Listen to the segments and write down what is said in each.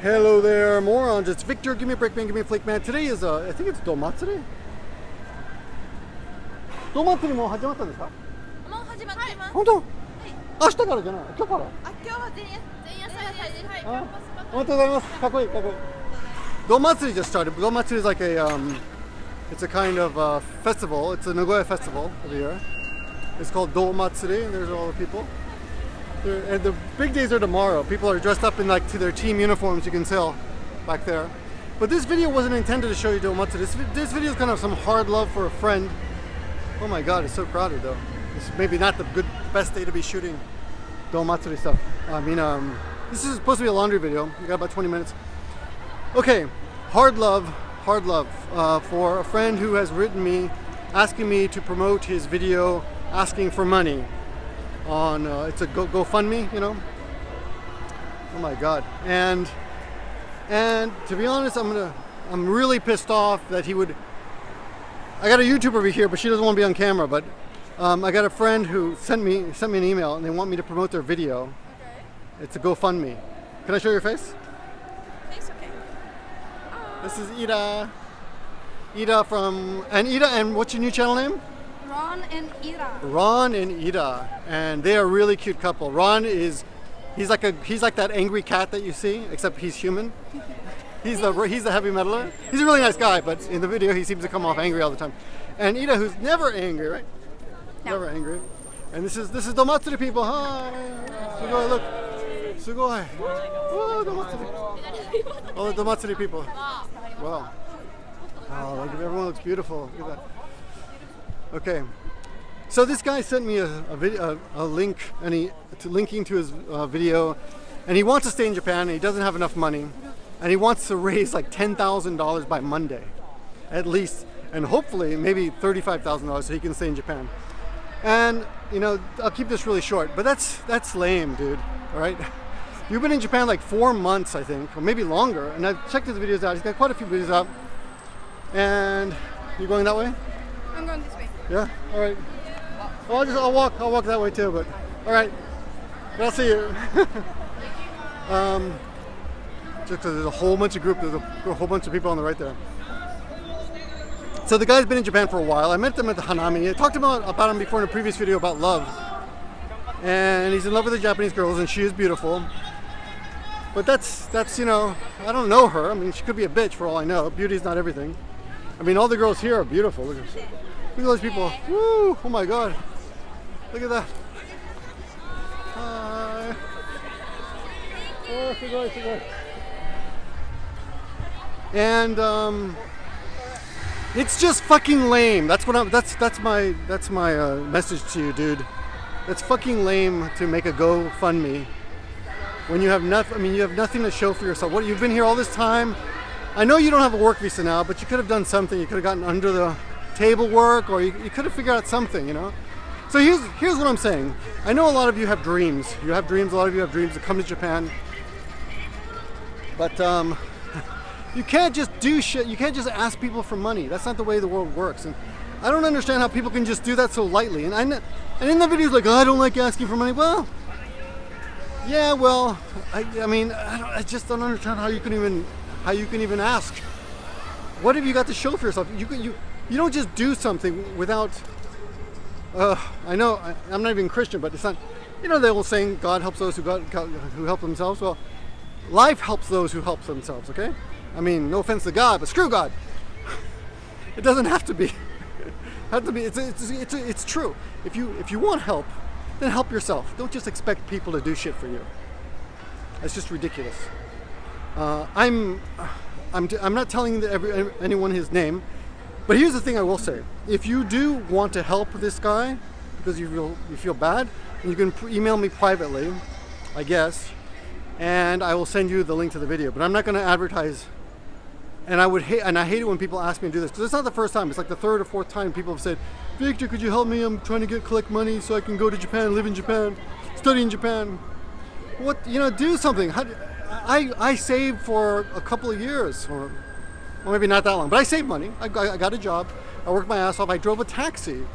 Hello there, morons. It's Victor. Give me a break, man. Give me a flake, man. Today is, I think it's Domatsuri. Domatsuri もう始まったんですか？もう始まってます。本当？明日からじゃない？今日から？あ、今日は前夜祭です。はい。ありがとうございます。かっこいい、かっこいい。Domatsuri just started. Domatsuri is like it's a kind of festival. It's a Nagoya festival every year. It's called Domatsuri, and there's all the people. And the big days are tomorrow. People are dressed up in like to their team uniforms. You can tell back there. But this video wasn't intended to show you Domatsuri. This video is kind of some hard love for a friend. Oh my God, it's so crowded though. It's maybe not the best day to be shooting Domatsuri stuff. I mean, this is supposed to be a laundry video. We got about 20 minutes. Okay, hard love for a friend who has written me, asking me to promote his video, asking for money. On it's a GoFundMe, you know. Oh my God! And to be honest, I'm really pissed off that he would. I got a YouTuber over here, but she doesn't want to be on camera. But I got a friend who sent me an email, and they want me to promote their video. Okay. It's a GoFundMe. Can I show your face? Face okay. This is Ida. Ida and what's your new channel name? Ron and Ida. Ron and Ida, and they are a really cute couple. Ron he's like that angry cat that you see, except he's human. He's the heavy metaler. He's a really nice guy, but in the video he seems to come off angry all the time. And Ida, who's never angry, right? No. Never angry. And this is Domatsuri people. Hi. Sugoi, look. Sugoi. Oh, Domatsuri. Oh, the Domatsuri people. Wow. Oh, like everyone looks beautiful. Look at that. Okay, so this guy sent me a link, and linking to his video, and he wants to stay in Japan, and he doesn't have enough money, and he wants to raise like $10,000 by Monday, at least, and hopefully maybe $35,000 so he can stay in Japan. And you know, I'll keep this really short, but that's lame, dude. All right, you've been in Japan like 4 months, I think, or maybe longer, and I've checked his videos out. He's got quite a few videos out, and you're going that way? I'm going this way. Yeah. All right. Well, I'll walk that way too. But all right. But I'll see you. Just 'cause there's a whole bunch of there's a whole bunch of people on the right there. So the guy's been in Japan for a while. I met them at the Hanami. I talked about him before in a previous video about love. And he's in love with the Japanese girls, and she is beautiful. But that's you know, I don't know her. I mean, she could be a bitch for all I know. Beauty's not everything. I mean, all the girls here are beautiful. Look at those people. Woo! Oh my God. Look at that. Hi. Oh, sugoi. And it's just fucking lame. That's my message to you, dude. It's fucking lame to make a GoFundMe when you have nothing. I mean, you have nothing to show for yourself. What, you've been here all this time? I know you don't have a work visa now, but you could have done something. You could have gotten under the table work, or you could have figured out something, you know. So here's what I'm saying. I know a lot of you have dreams. A lot of you have dreams to come to Japan. But you can't just do shit. You can't just ask people for money. That's not the way the world works. And I don't understand how people can just do that so lightly. And in the videos, like, oh, I don't like asking for money. Well, yeah, well, I mean, I just don't understand how you can even ask. What have you got to show for yourself? You don't just do something without. I know I'm not even Christian, but it's not. You know the old saying, God helps those who help themselves. Well, life helps those who help themselves. Okay? I mean, no offense to God, but screw God. It doesn't have to be. It's true. If you want help, then help yourself. Don't just expect people to do shit for you. That's just ridiculous. I'm not telling anyone his name, but here's the thing I will say: if you do want to help this guy because you feel bad, you can email me privately, I guess, and I will send you the link to the video. But I'm not going to advertise. And I hate it when people ask me to do this, because it's not the first time. It's like the third or fourth time people have said, Victor, could you help me? I'm trying to collect money so I can go to Japan, live in Japan, study in Japan. What, you know, do something. I saved for a couple of years, or maybe not that long, but I saved money. I got a job. I worked my ass off. I drove a taxi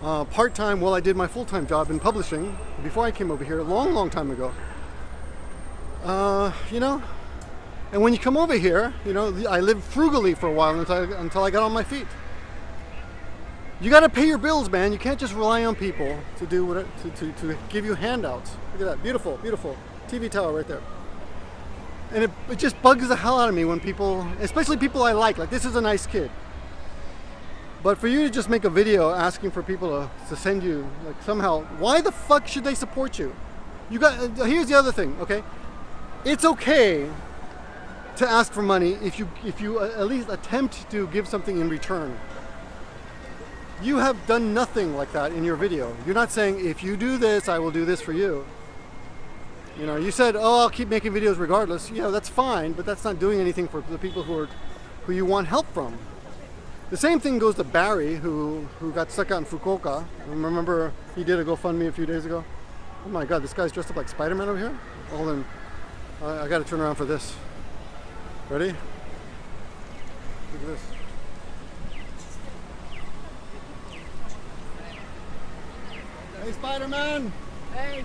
part-time while I did my full-time job in publishing before I came over here a long time ago. You know, and when you come over here, you know, I lived frugally for a while until I got on my feet. You got to pay your bills, man. You can't just rely on people to do what to give you handouts. Look at that, beautiful, beautiful TV tower right there. And it just bugs the hell out of me when people, especially people I like this is a nice kid. But for you to just make a video asking for people to send you, like, somehow, why the fuck should they support you? You got, here's the other thing, okay? It's okay to ask for money if you at least attempt to give something in return. You have done nothing like that in your video. You're not saying, if you do this, I will do this for you. You know, you said, oh, I'll keep making videos regardless. Yeah, that's fine, but that's not doing anything for the people who you want help from. The same thing goes to Barry, who got stuck out in Fukuoka. Remember, he did a GoFundMe a few days ago. Oh my God, this guy's dressed up like Spider-Man over here? Well then, I gotta turn around for this. Ready? Look at this. Hey, Spider-Man! Hey!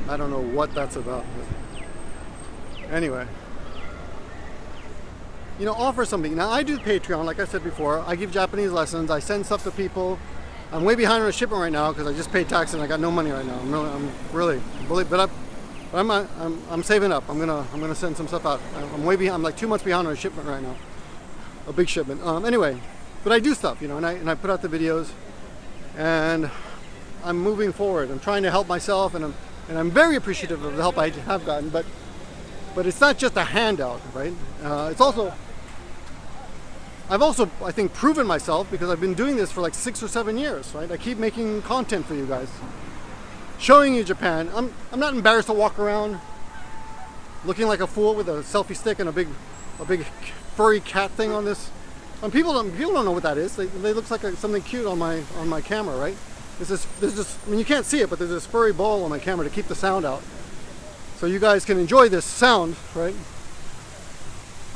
I don't know what that's about. Anyway. You know, offer something. Now, I do Patreon, like I said before. I give Japanese lessons. I send stuff to people. I'm way behind on a shipment right now because I just paid tax and I got no money right now. I'm really, but I'm saving up. I'm gonna send some stuff out. I'm way behind. I'm like 2 months behind on a shipment right now, a big shipment. Anyway, but I do stuff, you know, and I put out the videos, and I'm moving forward. I'm trying to help myself, and I'm very appreciative of the help I have gotten. But it's not just a handout, right? It's also, I've also, I think, proven myself because I've been doing this for like 6 or 7 years, right? I keep making content for you guys, showing you Japan. I'm not embarrassed to walk around looking like a fool with a selfie stick and a big furry cat thing on this. And people don't know what that is. They look like something cute on my camera, right? There's this, I mean, you can't see it, but there's this furry ball on my camera to keep the sound out, so you guys can enjoy this sound, right?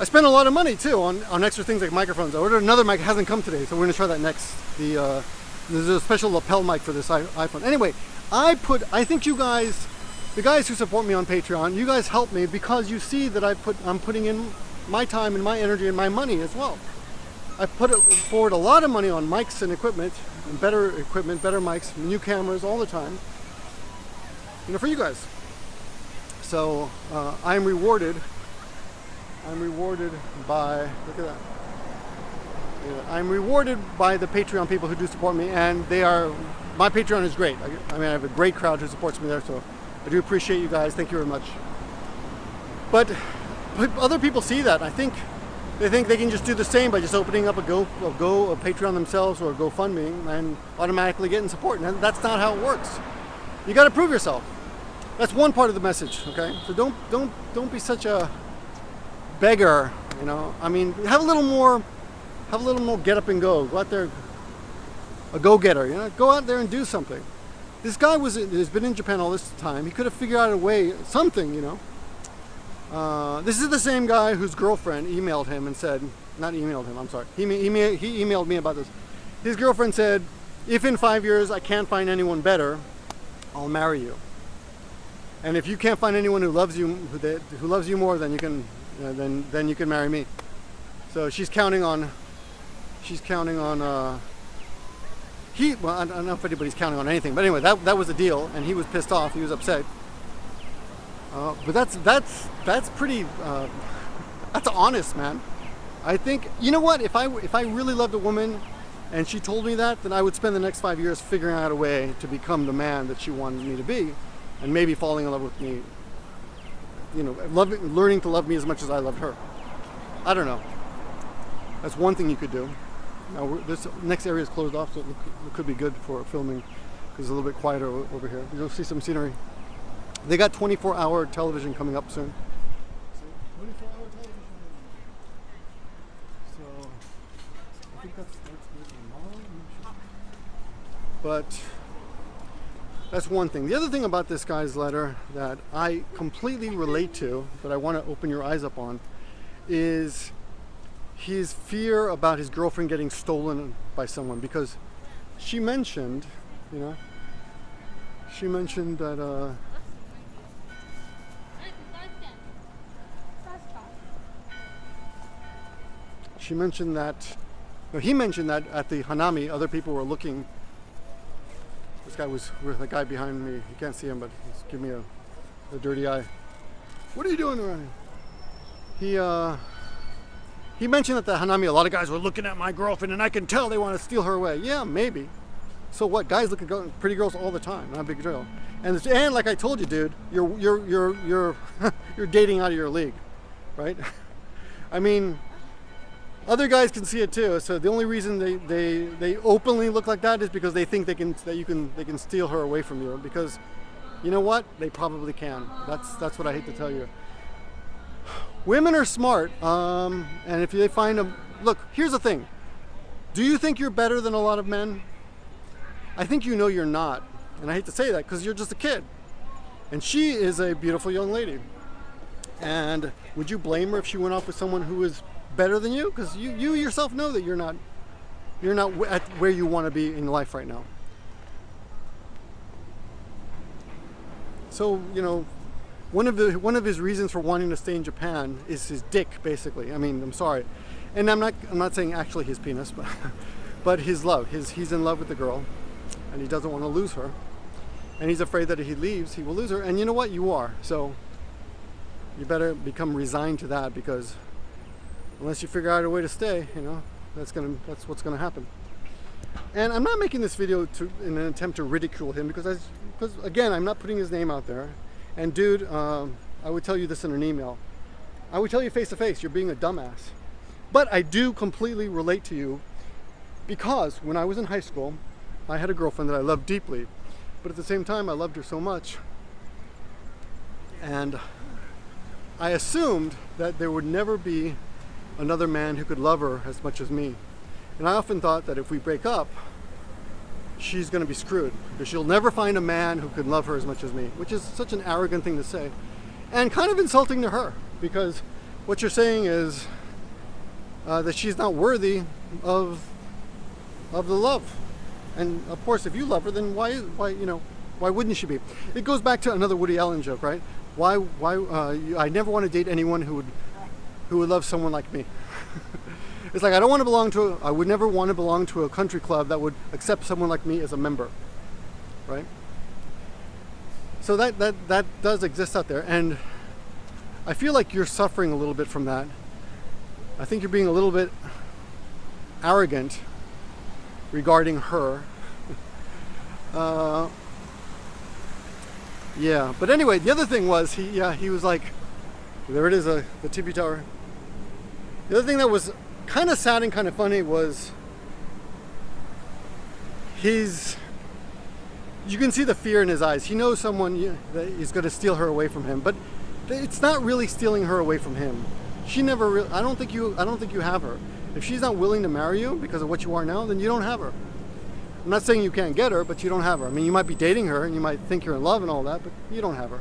I spent a lot of money too on extra things like microphones. I ordered another mic, it hasn't come today, so we're gonna try that next. There's a special lapel mic for this iPhone. Anyway, I think you guys, the guys who support me on Patreon, you guys help me because you see that I'm putting in my time and my energy and my money as well. I put forward a lot of money on mics and equipment, better mics, new cameras all the time, you know, for you guys. So I'm rewarded by, look at that. Yeah, I'm rewarded by the Patreon people who do support me, and my Patreon is great. I mean, I have a great crowd who supports me there, so I do appreciate you guys. Thank you very much. But other people see that. I think they think they can just do the same by just opening up a Patreon themselves or a GoFundMe and automatically getting support. And that's not how it works. You got to prove yourself. That's one part of the message, okay? So don't be such a beggar, you know. I mean, have a little more get up and go. Go out there, a go-getter, you know. Go out there and do something. This guy has been in Japan all this time. He could have figured out a way, something, you know. This is the same guy whose girlfriend emailed him and said, not emailed him, I'm sorry. He emailed me about this. His girlfriend said, if in 5 years I can't find anyone better, I'll marry you. And if you can't find anyone who loves you more, then you can then you can marry me. So she's counting on. Well, I don't know if anybody's counting on anything, but anyway, that was the deal, and he was pissed off. He was upset. But that's pretty. That's honest, man. I think, you know what? If I really loved a woman, and she told me that, then I would spend the next 5 years figuring out a way to become the man that she wanted me to be. And maybe falling in love with me, you know, learning to love me as much as I loved her. I don't know. That's one thing you could do. Now, this next area is closed off, so it could be good for filming because it's a little bit quieter over here. You'll see some scenery. They got 24-hour television coming up soon. 24-hour television. So, I think that's good tomorrow. But that's one thing. The other thing about this guy's letter that I completely relate to, that I want to open your eyes up on, is his fear about his girlfriend getting stolen by someone, because she mentioned, you know, that she mentioned that, no, he mentioned that at the Hanami, other people were looking. This guy was, the guy behind me, you can't see him, but he's giving me a dirty eye. What are you doing around here? He mentioned at the Hanami, a lot of guys were looking at my girlfriend, and I can tell they want to steal her away. Yeah, maybe. So what? Guys look at pretty girls all the time. Not a big deal. And like I told you, dude, you're you're dating out of your league, right? I mean, other guys can see it too. So the only reason they openly look like that is because they think they can steal her away from you. Because you know what? They probably can. That's what I hate to tell you. Women are smart, and if they find them, look. Here's the thing. Do you think you're better than a lot of men? I think you know you're not, and I hate to say that because you're just a kid. And she is a beautiful young lady. And would you blame her if she went off with someone who is better than you? Because you yourself know that you're not at where you want to be in life right now. So you know, one of his reasons for wanting to stay in Japan is his dick, basically. I mean, I'm sorry, and I'm not saying actually his penis, but his love. He's in love with the girl, and he doesn't want to lose her, and he's afraid that if he leaves, he will lose her. And you know what? You are. So you better become resigned to that, because unless you figure out a way to stay, you know, that's what's gonna happen. And I'm not making this video in an attempt to ridicule him, because again, I'm not putting his name out there. And dude, I would tell you this in an email. I would tell you face to face, you're being a dumbass. But I do completely relate to you, because when I was in high school, I had a girlfriend that I loved deeply, but at the same time, I loved her so much. And I assumed that there would never be another man who could love her as much as me. And I often thought that if we break up, she's going to be screwed, because she'll never find a man who could love her as much as me, which is such an arrogant thing to say, and kind of insulting to her, because what you're saying is that she's not worthy of the love. And of course, if you love her, then why wouldn't she be? It goes back to another Woody Allen joke, right? I never want to date anyone who would love someone like me. It's like I would never want to belong to a country club that would accept someone like me as a member, right? So that does exist out there, and I feel like you're suffering a little bit from that. I think you're being a little bit arrogant regarding her. Yeah, but anyway, the other thing was he was like, there it is, the tippy tower. The other thing that was kind of sad and kind of funny was you can see the fear in his eyes. He knows someone that is going to steal her away from him, but it's not really stealing her away from him. She never really, I don't think you have her. If she's not willing to marry you because of what you are now, then you don't have her. I'm not saying you can't get her, but you don't have her. I mean, you might be dating her and you might think you're in love and all that, but you don't have her.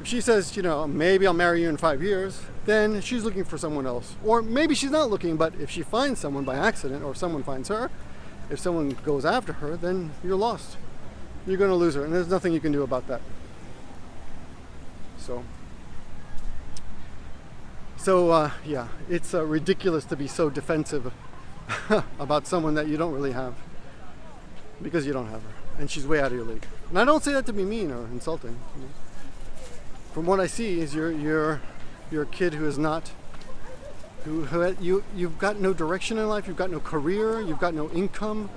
If she says, you know, maybe I'll marry you in 5 years, then she's looking for someone else. Or maybe she's not looking, but if she finds someone by accident, or someone finds her, if someone goes after her, then you're lost. You're going to lose her, and there's nothing you can do about that. So yeah, it's ridiculous to be so defensive about someone that you don't really have, because you don't have her, and she's way out of your league. And I don't say that to be mean or insulting. You know? From what I see, is you're a kid who is not, you've got no direction in life, you've got no career, you've got no income.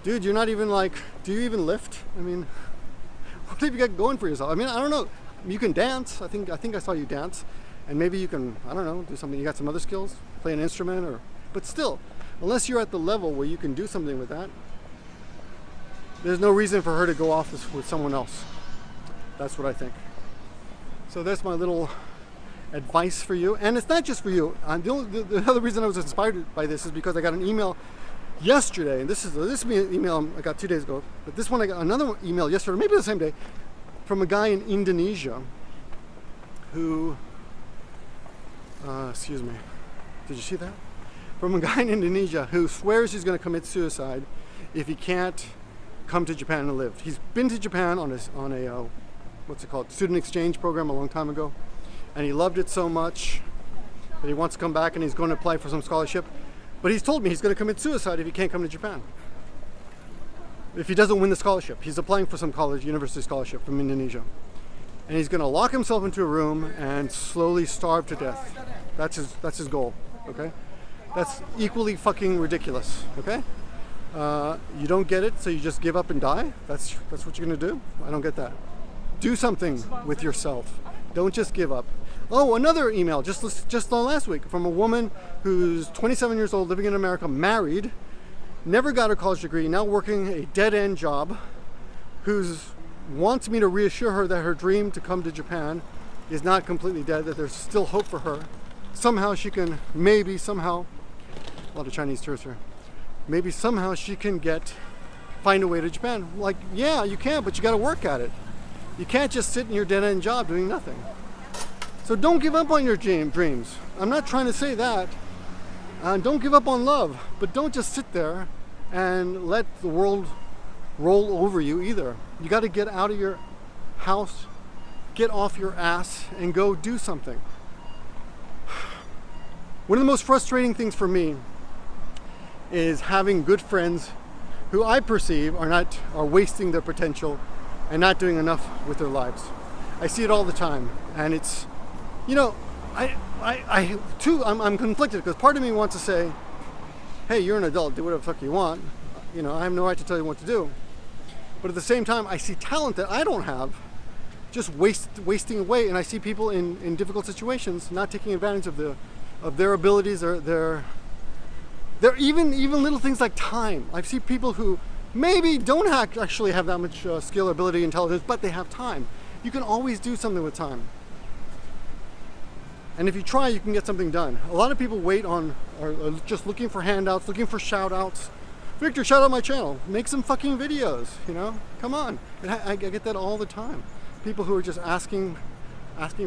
Dude, you're not even like, do you even lift? I mean, what have you got going for yourself? I mean, I don't know. You can dance. I think I saw you dance, and maybe you can, I don't know, do something. You got some other skills, play an instrument, but still, unless you're at the level where you can do something with that, there's no reason for her to go off with someone else. That's what I think. So that's my little advice for you, and it's not just for you. The other reason I was inspired by this is because I got an email yesterday, and this email I got 2 days ago, but this one I got another email yesterday, maybe the same day, from a guy in Indonesia who, excuse me, did you see that? From a guy in Indonesia who swears he's going to commit suicide if he can't come to Japan and live. He's been to Japan on a what's it called, student exchange program a long time ago, and he loved it so much that he wants to come back and he's going to apply for some scholarship. But he's told me he's going to commit suicide if he can't come to Japan. If he doesn't win the scholarship. He's applying for some college, university scholarship from Indonesia. And he's going to lock himself into a room and slowly starve to death. That's his goal, okay? That's equally fucking ridiculous, okay? You don't get it, so you just give up and die? That's what you're going to do? I don't get that. Do something with yourself. Don't just give up. Oh, another email just last week from a woman who's 27 years old, living in America, married, never got her college degree, now working a dead-end job, who's wants me to reassure her that her dream to come to Japan is not completely dead, that there's still hope for her. Somehow she can, somehow, a lot of Chinese tourists here, maybe somehow she can find a way to Japan. Like, yeah, you can, but you got to work at it. You can't just sit in your dead-end job doing nothing. So don't give up on your dreams. I'm not trying to say that. Don't give up on love, but don't just sit there and let the world roll over you either. You got to get out of your house, get off your ass, and go do something. One of the most frustrating things for me is having good friends who I perceive are wasting their potential and not doing enough with their lives. I see it all the time, and it's, you know, I'm conflicted because part of me wants to say, hey, you're an adult, do whatever the fuck you want. You know, I have no right to tell you what to do. But at the same time, I see talent that I don't have just wasting away, and I see people in difficult situations not taking advantage of their abilities, or their even little things like time. I see people who maybe don't actually have that much skill, ability, intelligence, but they have time. You can always do something with time. And if you try, you can get something done. A lot of people are just looking for handouts, looking for shout outs. Victor, shout out my channel. Make some fucking videos, you know? Come on. I get that all the time. People who are just asking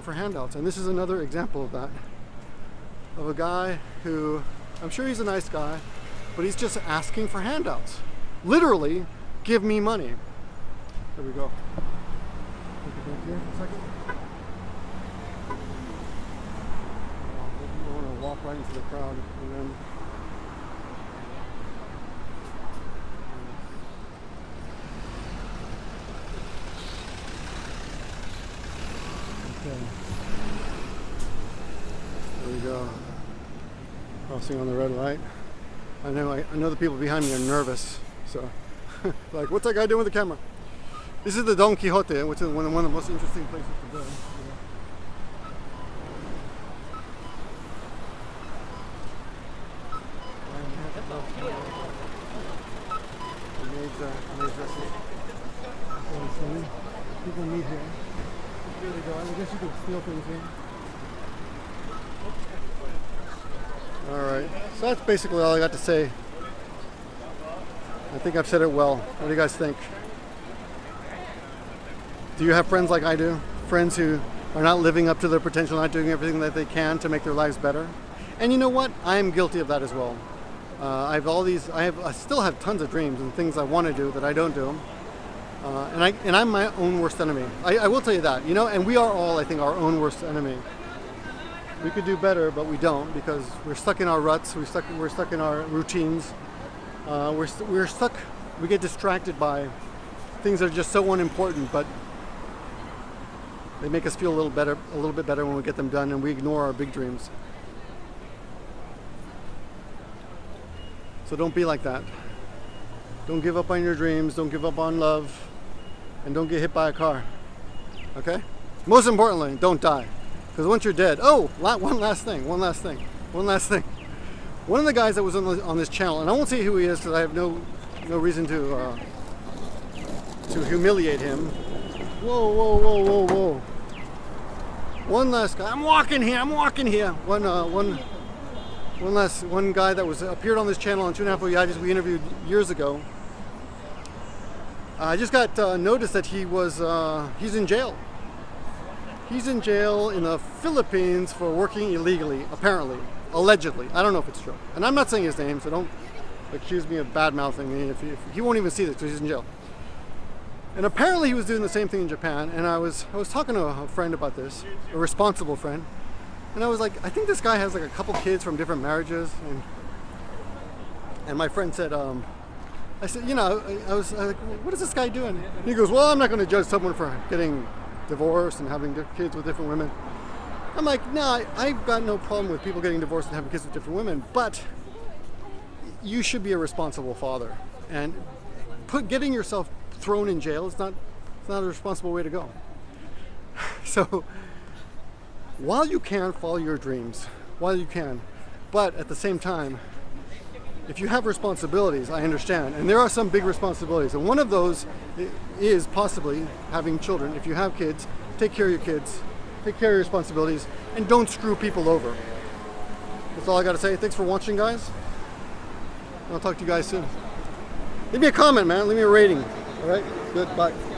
for handouts. And this is another example of that. Of a guy who, I'm sure he's a nice guy, but he's just asking for handouts. Literally, give me money. There we go. Take it back here for a second. I want to walk right into the crowd and then. Okay. There we go. Crossing on the red light. I know the people behind me are nervous, so like, what's that guy doing with the camera? This is the Don Quixote, which is one of the most interesting places to go. People meet here. There we go. I guess you could steal things here. Alright, so that's basically all I got to say. I think I've said it well. What do you guys think? Do you have friends like I do? Friends who are not living up to their potential, not doing everything that they can to make their lives better? And you know what? I am guilty of that as well. I still have tons of dreams and things I want to do that I don't do. And I'm my own worst enemy. I will tell you that, you know, and we are all, I think, our own worst enemy. We could do better, but we don't, because we're stuck in our ruts. We're stuck in our routines. We're stuck. We get distracted by things that are just so unimportant, but they make us feel a little bit better when we get them done, and we ignore our big dreams. So don't be like that. Don't give up on your dreams. Don't give up on love, and don't get hit by a car. Okay? Most importantly, don't die. Because once you're dead, one last thing. One of the guys that was on this channel, and I won't say who he is because I have no reason to humiliate him. Whoa. One last guy. I'm walking here. One guy that appeared on this channel on 2.5 Oyajis we interviewed years ago. I just got notice that he's in jail. He's in jail in the Philippines for working illegally, apparently, allegedly. I don't know if it's true. And I'm not saying his name, so don't accuse me of bad-mouthing me. If he won't even see this because he's in jail. And apparently he was doing the same thing in Japan, and I was talking to a friend about this, a responsible friend, And I was like, I think this guy has like a couple kids from different marriages. And my friend said, I said, you know, I was like, what is this guy doing? And he goes, well, I'm not going to judge someone for getting divorced and having kids with different women. I'm like, no, I've got no problem with people getting divorced and having kids with different women, but you should be a responsible father. And getting yourself thrown in jail is not a responsible way to go. So while you can, follow your dreams, while you can, but at the same time, if you have responsibilities, I understand, and there are some big responsibilities, and one of those is possibly having children. If you have kids, take care of your kids, take care of your responsibilities, and don't screw people over. That's all I got to say. Thanks for watching, guys. I'll talk to you guys soon. Leave me a comment, man. Leave me a rating. All right? Good. Bye.